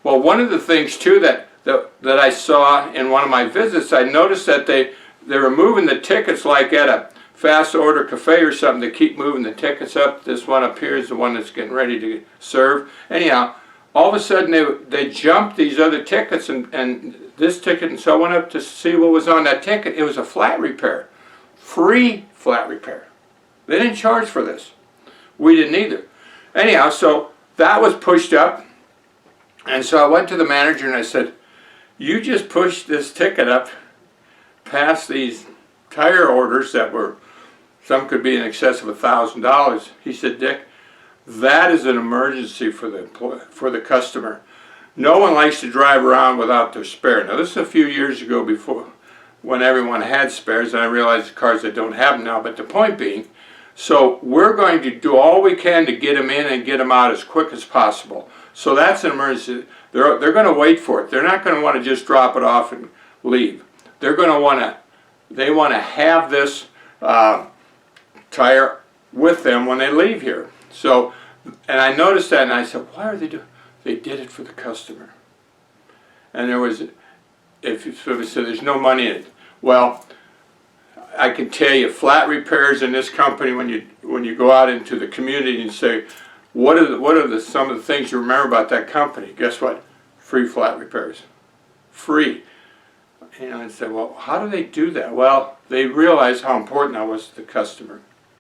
Well, one of the things too that I saw in one of my visits, I noticed that they were moving the tickets like at a fast order cafe or something. They keep moving the tickets up. This one up here is the one that's getting ready to serve. Anyhow, all of a sudden they jumped these other tickets and this ticket, and so I went up to see what was on that ticket. It was a flat repair, free flat repair. They didn't charge for this. We didn't either. Anyhow, so that was pushed up, and so I went to the manager and I said, you just pushed this ticket up past these tire orders that were, some could be in excess of $1,000. He said, Dick, that is an emergency for the customer. No one likes to drive around without their spare. Now this is a few years ago, before when everyone had spares, and I realize the cars that don't have them now, but the point being, so we're going to do all we can to get them in and get them out as quick as possible. So that's an emergency. They're going to wait for it. They're not going to want to just drop it off and leave. They're going to want to, they want to have this tire with them when they leave here. So, and I noticed that and I said, why are they doing? They did it for the customer. And there was, if you sort of said there's no money in it. Well, I can tell you, flat repairs in this company, when you go out into the community and say, what are some of the things you remember about that company? Guess what? Free flat repairs. Free. You know, and say, well, how do they do that? Well, they realized how important that was to the customer.